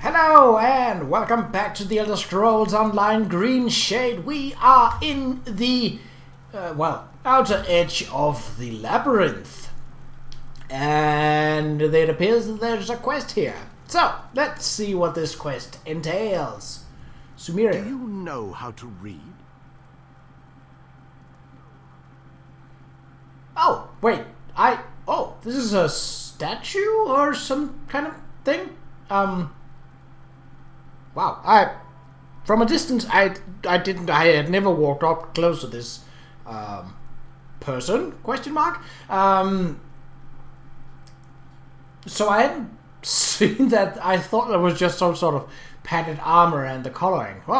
Hello and welcome back to the Elder Scrolls Online Greenshade. We are in the, outer edge of the Labyrinth. And it appears that there's a quest here. So, let's see what this quest entails. Sumeria. Do you know how to read? Oh, wait. This is a statue or some kind of thing? Wow, from a distance, I had never walked up close to this, person, question mark. So I hadn't seen that. I thought it was just some sort of padded armor and the coloring. Who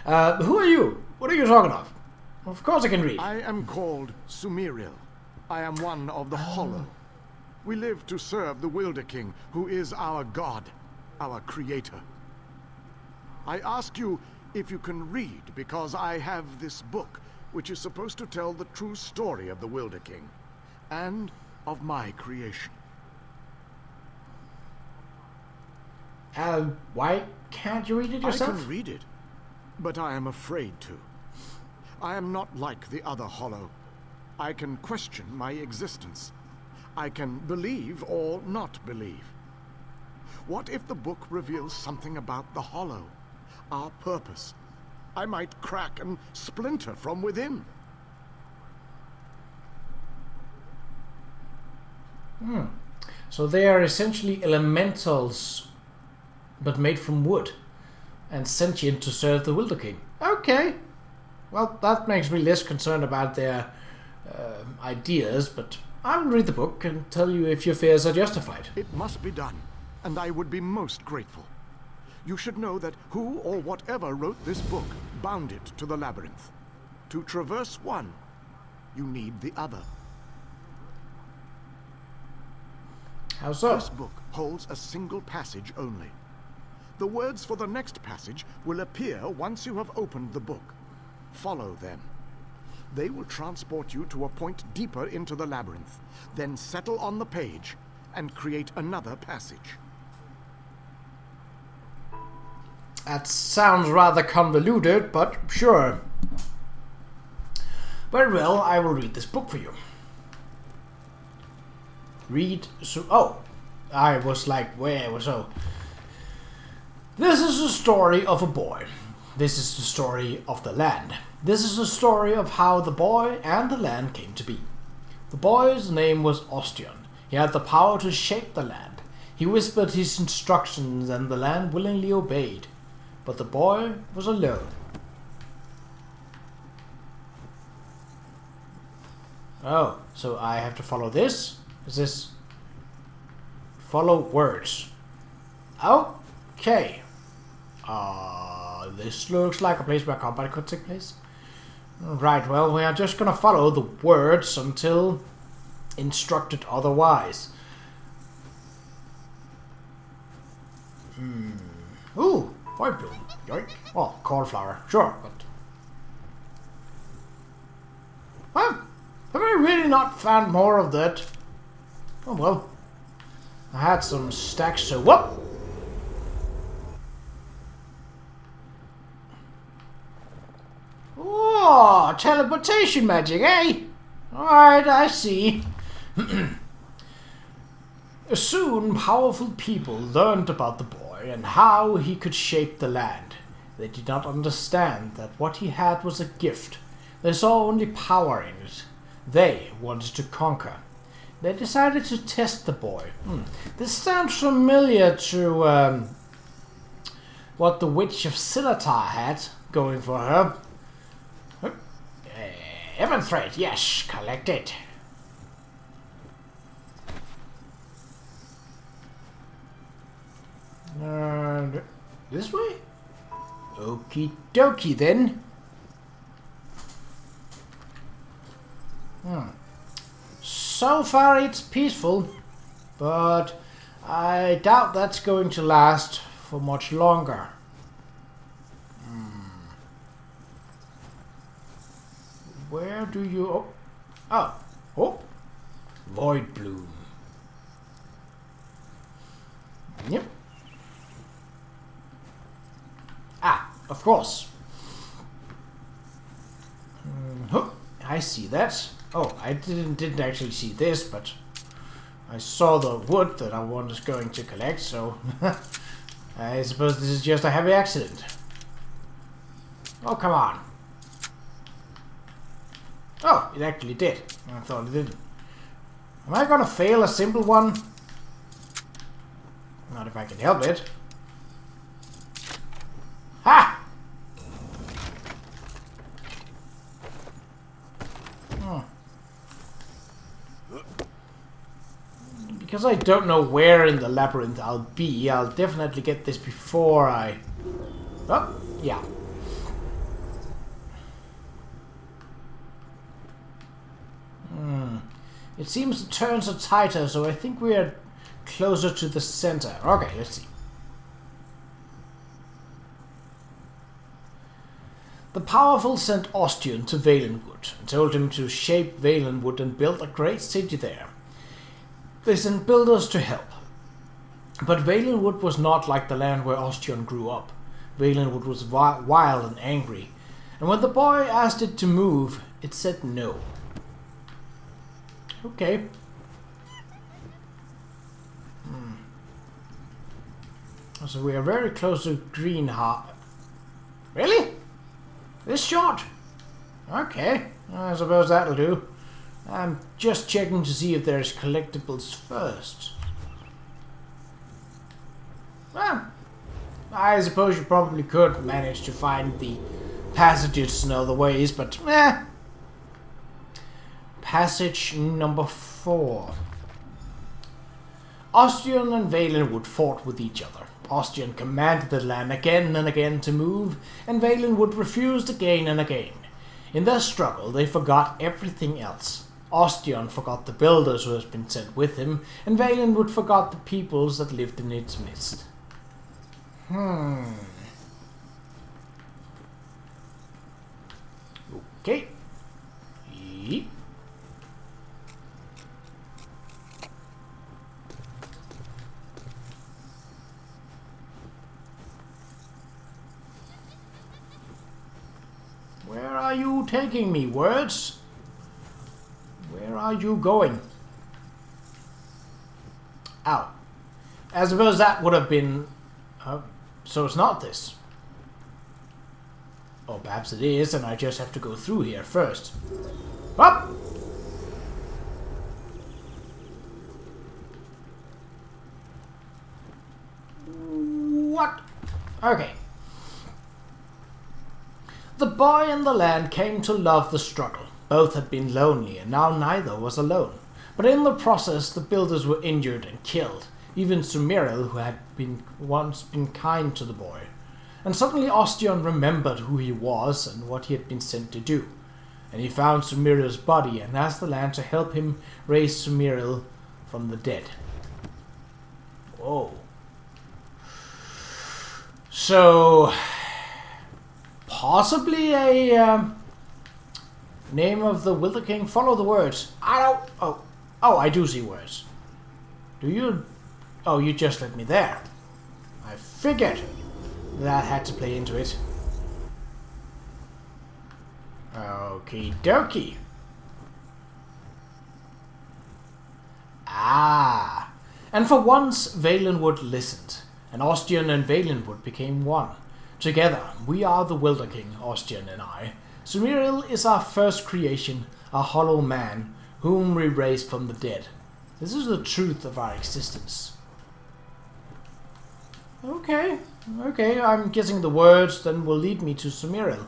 are you? What are you talking of? Of course I can read. I am called Sumeria. I am one of the Hollow. We live to serve the Wilder King, who is our god, our creator. I ask you if you can read, because I have this book, which is supposed to tell the true story of the Wilder King, and of my creation. Why can't you read it yourself? I can read it, but I am afraid to. I am not like the other Hollow. I can question my existence. I can believe or not believe. What if the book reveals something about the Hollow, our purpose? I might crack and splinter from within. So they are essentially elementals, but made from wood, and sentient to serve the Wilder King. Okay. Well, that makes me less concerned about their ideas, but I will read the book and tell you if your fears are justified. It must be done, and I would be most grateful. You should know that who or whatever wrote this book bound it to the Labyrinth. To traverse one, you need the other. How so? This book holds a single passage only. The words for the next passage will appear once you have opened the book. Follow them. They will transport you to a point deeper into the labyrinth, then settle on the page and create another passage. That sounds rather convoluted, but sure. Very well, I will read this book for you. I was like, where? So, this is the story of a boy. This is the story of the land. This is the story of how the boy and the land came to be. The boy's name was Ostian. He had the power to shape the land. He whispered his instructions and the land willingly obeyed. But the boy was alone. Oh, so I have to follow this? Is this... follow words. Okay. This looks like a place where combat could take place. Right, well, we are just gonna follow the words until instructed otherwise. Ooh, white bloom. Yoink. Oh, cauliflower. Sure, but... well, have I really not found more of that? Oh, well. I had some stacks, so... whoop! Oh, teleportation magic, eh? Alright, I see. Soon, powerful people learned about the boy and how he could shape the land. They did not understand that what he had was a gift. They saw only power in it. They wanted to conquer. They decided to test the boy. This sounds familiar to what the Witch of Silitar had going for her. Heaven thread, yes, collect it. And this way? Okie dokie then. So far it's peaceful, but I doubt that's going to last for much longer. Where do you... oh. Void bloom. Of course. I see that. Oh, I didn't actually see this, but I saw the wood that I was going to collect, so I suppose this is just a heavy accident. Oh, come on. Oh, it actually did. I thought it didn't. Am I gonna fail a simple one? Not if I can help it. Ha! Because I don't know where in the labyrinth I'll be, I'll definitely get this before I... Oh, yeah. It seems the turns are tighter, so I think we are closer to the center. Okay, let's see. The powerful sent Ostian to Valenwood and told him to shape Valenwood and build a great city there. They sent builders to help. But Valenwood was not like the land where Ostian grew up. Valenwood was wild and angry, and when the boy asked it to move, it said no. Okay. So we are very close to Greenshade. Really? This short? Okay, I suppose that'll do. I'm just checking to see if there's collectibles first. Well, I suppose you probably could manage to find the passages in other ways, but Passage number 4. Ostian and Valenwood fought with each other. Ostian commanded the land again and again to move, and Valenwood refused again and again. In their struggle, they forgot everything else. Ostian forgot the builders who had been sent with him, and Valenwood forgot the peoples that lived in its midst. Okay. Yeep. Where are you taking me, words? Where are you going? Ow. I suppose that would have been... so it's not this. Or perhaps it is, and I just have to go through here first. Up! What? Okay. The boy and the land came to love the struggle. Both had been lonely, and now neither was alone. But in the process, the builders were injured and killed. Even Sumiril, who had once been kind to the boy. And suddenly Ostian remembered who he was and what he had been sent to do. And he found Sumiril's body and asked the land to help him raise Sumiril from the dead. Whoa. So... possibly a name of the Wilder King. Follow the words. I don't... Oh, I do see words. Do you... Oh, you just left me there. I figured that had to play into it. Okie dokie. Ah. And for once, Valenwood listened. And Ostian and Valenwood became one. Together, we are the Wilder King, Ostian and I. Sumiril is our first creation, a hollow man, whom we raised from the dead. This is the truth of our existence. Okay, I'm guessing the words then will lead me to Sumiril.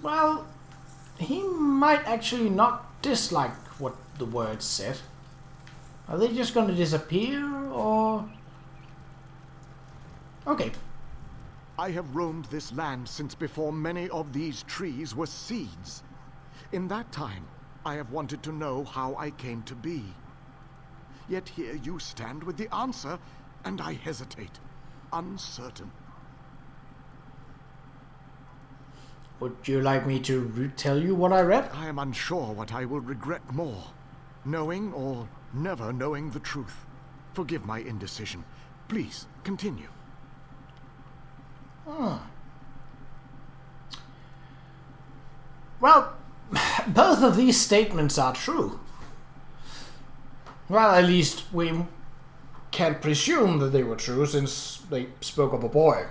Well, he might actually not dislike what the words said. Are they just going to disappear, or... Okay. I have roamed this land since before many of these trees were seeds. In that time, I have wanted to know how I came to be. Yet here you stand with the answer, and I hesitate, uncertain. Would you like me to tell you what I read? I am unsure what I will regret more, knowing or never knowing the truth. Forgive my indecision. Please, continue. Well, both of these statements are true. Well, at least we can presume that they were true since they spoke of a boy.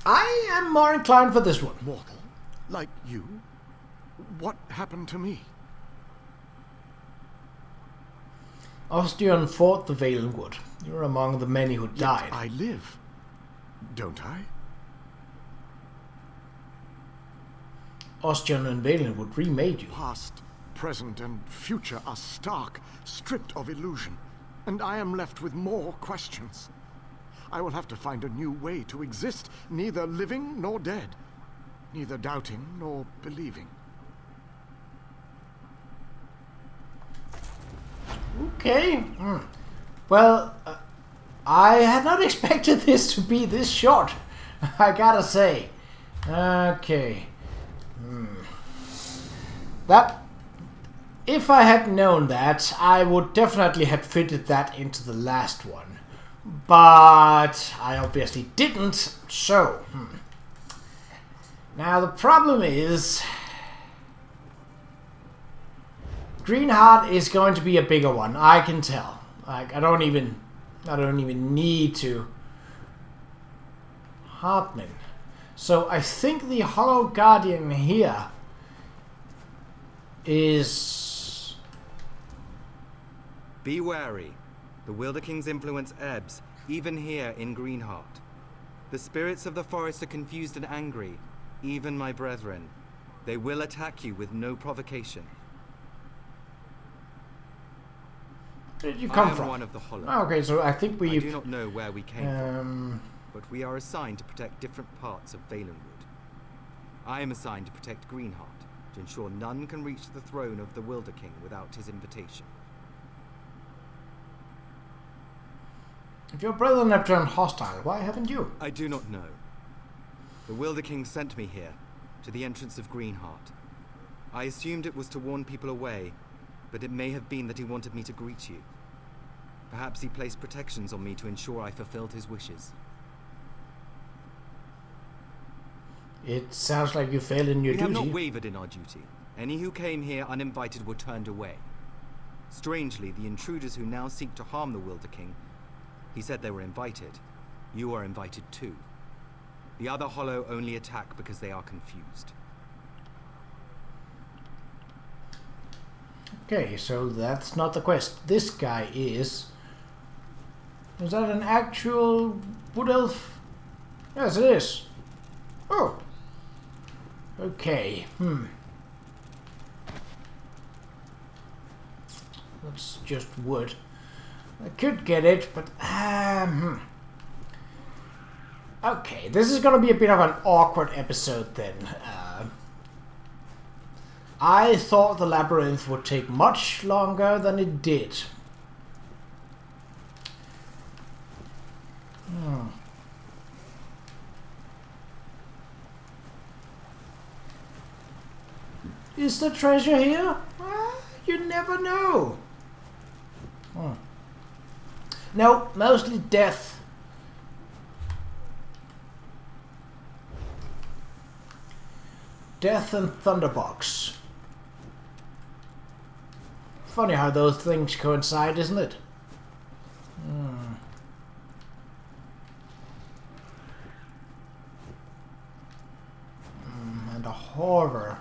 I am more inclined for this one. Mortal? Like you? What happened to me? Ostian fought the Valenwood. You were among the many who died. Yet I live, don't I? Ostian and Valenwood remade you. Past, present, and future are stark, stripped of illusion, and I am left with more questions. I will have to find a new way to exist, neither living nor dead, neither doubting nor believing. Okay. Well, I had not expected this to be this short, I gotta say. Okay. That... If I had known that, I would definitely have fitted that into the last one. But I obviously didn't, so... Now the problem is... Greenheart is going to be a bigger one, I can tell. Like, I don't even need to... Hartman. So I think the Hollow Guardian here is... Be wary. The Wilder King's influence ebbs, even here in Greenheart. The spirits of the forest are confused and angry, even my brethren. They will attack you with no provocation. Where did you come from? I am one of the Hollow. Okay, so I think we... I do not know where we came from, but we are assigned to protect different parts of Valenwood. I am assigned to protect Greenheart, to ensure none can reach the throne of the Wilder King without his invitation. If your brethren have turned hostile, why haven't you? I do not know. The Wilder King sent me here, to the entrance of Greenheart. I assumed it was to warn people away, but it may have been that he wanted me to greet you. Perhaps he placed protections on me to ensure I fulfilled his wishes. It sounds like you failed in your duty. We have not wavered in our duty. Any who came here uninvited were turned away. Strangely, the intruders who now seek to harm the Wilder King, he said they were invited. You are invited too. The other Hollow only attack because they are confused. Okay, so that's not the quest. This guy is... Is that an actual wood elf? Yes, it is. Oh. Okay, That's just wood. I could get it, but... Okay, this is gonna be a bit of an awkward episode then. I thought the Labyrinth would take much longer than it did. Is the treasure here? You never know. No, mostly death. Death and Thunderbox. Funny how those things coincide, isn't it? And a Horror.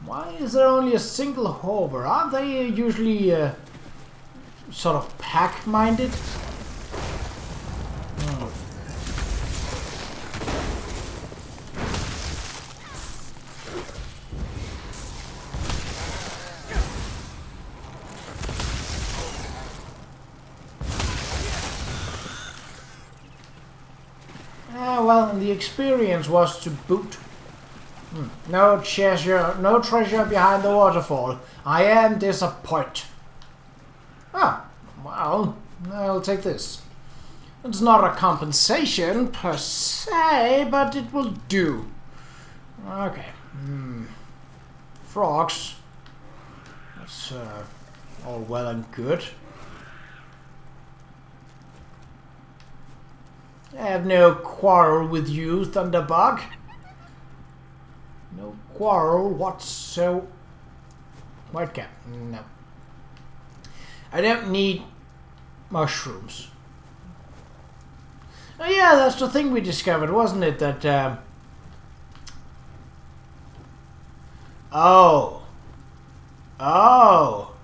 Why is there only a single Horror? Aren't they usually sort of pack-minded? Well, and the experience was to boot. No treasure behind the waterfall. I am disappointed. Ah, well, I'll take this. It's not a compensation per se, but it will do. Okay. Frogs. That's all well and good. I have no quarrel with you, Thunderbug. No quarrel whatsoever. Whitecap, no. I don't need mushrooms. Oh yeah, that's the thing we discovered, wasn't it? That, Oh,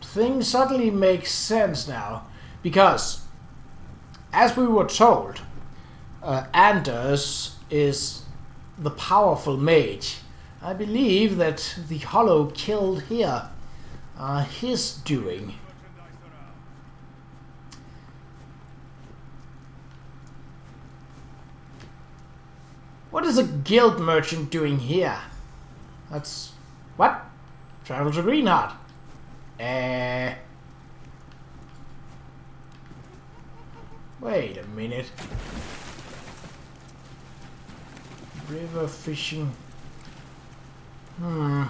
things suddenly make sense now. Because, as we were told, Anders is the powerful mage. I believe that the Hollow killed here are his doing. What is a guild merchant doing here? That's... what? Travel to Greenshade. Wait a minute. River fishing. I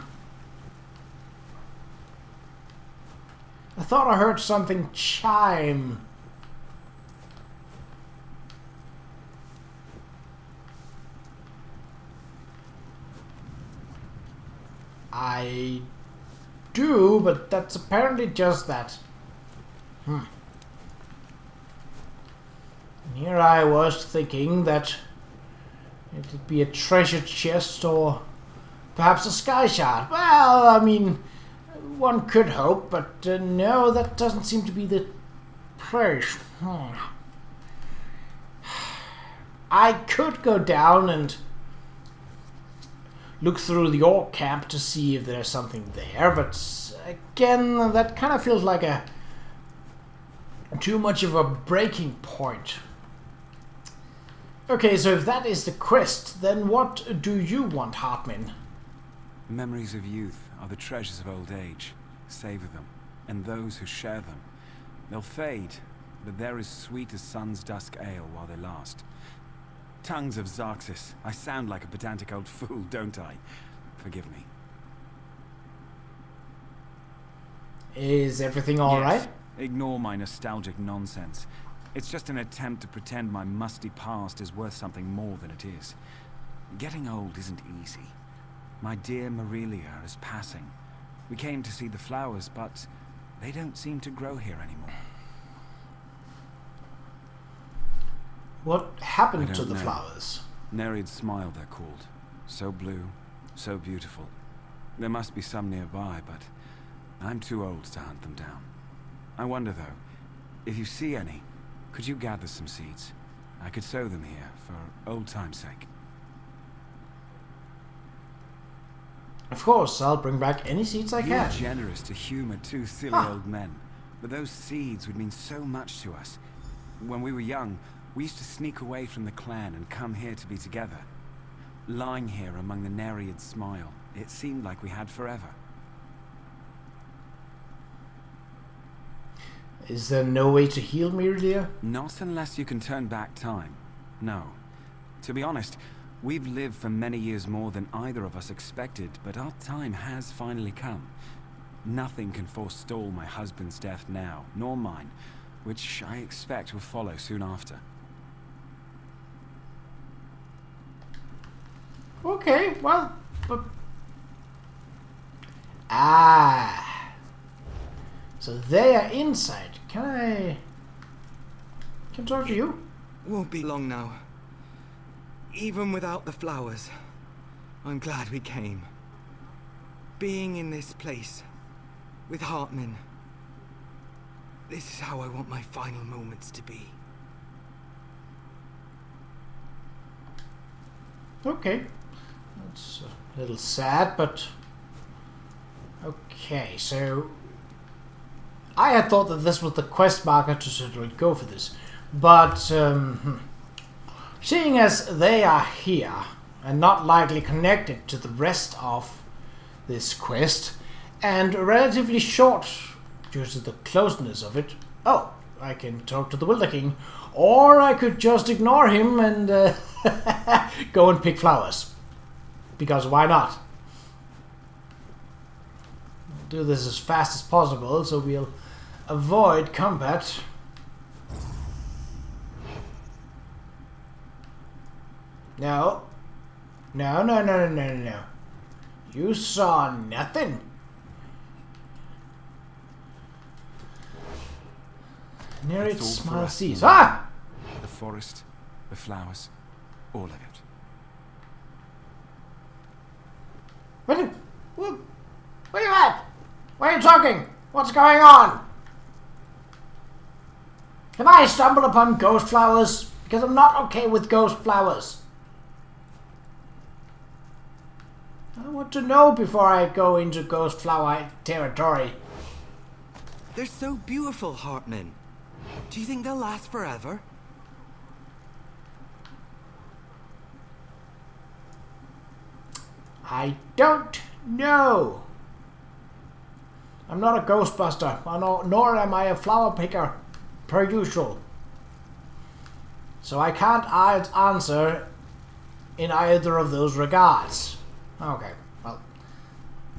thought I heard something chime. I do, but that's apparently just that. And here I was thinking that it would be a treasure chest or perhaps a sky shard. Well, I mean, one could hope, but no, that doesn't seem to be the place. I could go down and look through the orc camp to see if there's something there, but again, that kind of feels like a too much of a breaking point. Okay, so if that is the quest, then what do you want, Hartman? Memories of youth are the treasures of old age. Savor them, and those who share them. They'll fade, but they're as sweet as sun's dusk ale while they last. Tongues of Xarxis, I sound like a pedantic old fool, don't I? Forgive me. Is everything all right? Ignore my nostalgic nonsense. It's just an attempt to pretend my musty past is worth something more than it is. Getting old isn't easy. My dear Marilia is passing. We came to see the flowers, but they don't seem to grow here anymore. What happened to the know. flowers? Nereid smile, they're called. So blue, so beautiful. There must be some nearby, but I'm too old to hunt them down. I wonder, though, if you see any, could you gather some seeds? I could sow them here, for old time's sake. Of course, I'll bring back any seeds I You're can. generous to humor two silly old men, but those seeds would mean so much to us. When we were young, we used to sneak away from the clan and come here to be together. Lying here among the Nereid smile, it seemed like we had forever. Is there no way to heal Marilia? Not unless you can turn back time. No. To be honest, we've lived for many years more than either of us expected, but our time has finally come. Nothing can forestall my husband's death now, nor mine, which I expect will follow soon after. Okay, well, but... So they are inside. Can I talk to you? Won't be long now. Even without the flowers, I'm glad we came. Being in this place, with Hartman, this is how I want my final moments to be. Okay. That's a little sad, but... Okay, so... I had thought that this was the quest marker to certainly go for this. But, seeing as they are here, and not likely connected to the rest of this quest, and relatively short due to the closeness of it, oh, I can talk to the Wilder King, or I could just ignore him and go and pick flowers. Because why not? We'll do this as fast as possible, so we'll avoid combat. No. No, no, no, no, no, no. You saw nothing. Nereid It's all for smile us, sees. Lord. Ah! The forest, the flowers, all of it. Where are you at? Where are you talking? What's going on? Have I stumbled upon ghost flowers? Because I'm not okay with ghost flowers. I want to know before I go into ghost flower territory. They're so beautiful, Hartman. Do you think they'll last forever? I don't know. I'm not a ghostbuster, nor am I a flower picker, per usual. So I can't answer in either of those regards. Okay, well,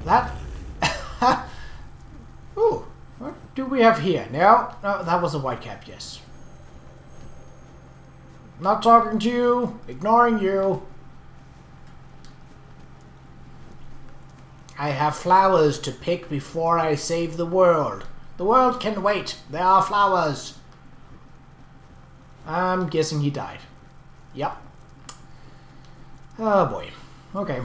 that... Ooh, what do we have here? No, that was a white cap, yes. Not talking to you, ignoring you. I have flowers to pick before I save the world. The world can wait. There are flowers. I'm guessing he died. Yep. Oh boy. Okay.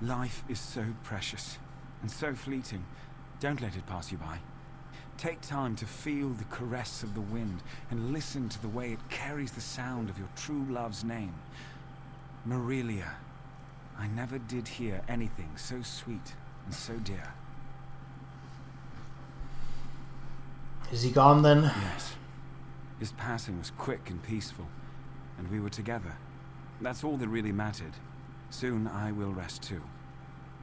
Life is so precious and so fleeting. Don't let it pass you by. Take time to feel the caress of the wind and listen to the way it carries the sound of your true love's name. Marilia. I never did hear anything so sweet and so dear. Is he gone then? Yes. His passing was quick and peaceful, and we were together. That's all that really mattered. Soon I will rest too.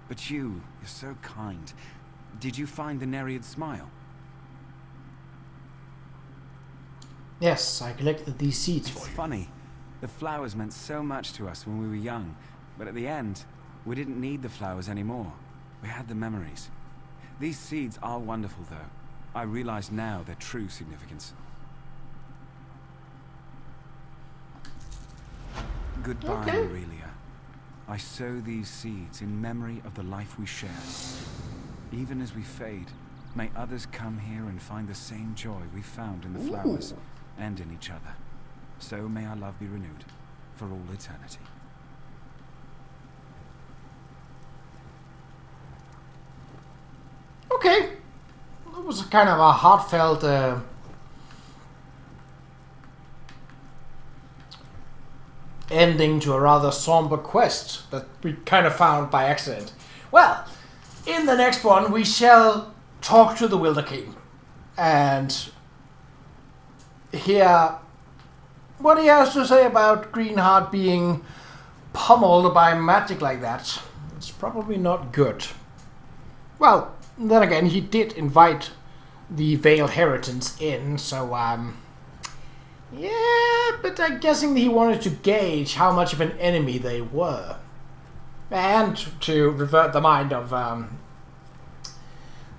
But you're so kind. Did you find the Nereid smile? Yes, I collected these seeds It's for you. funny. The flowers meant so much to us when we were young, but at the end, we didn't need the flowers anymore. We had the memories. These seeds are wonderful, though. I realize now their true significance. Goodbye, Okay. Aurelia. I sow these seeds in memory of the life we shared. Even as we fade, may others come here and find the same joy we found in the flowers and in each other. So may our love be renewed for all eternity. Okay. That was kind of a heartfelt ending to a rather somber quest that we kind of found by accident. Well, in the next one we shall talk to the Wilder King and hear what he has to say about Greenheart being pummeled by magic like that. It's probably not good. Well, then again, he did invite the Veiled Heritance in, so, yeah, but I'm guessing he wanted to gauge how much of an enemy they were. And to revert the mind of,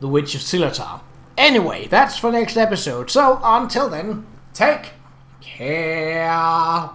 the Witch of Silatar. Anyway, that's for next episode, so until then, take care.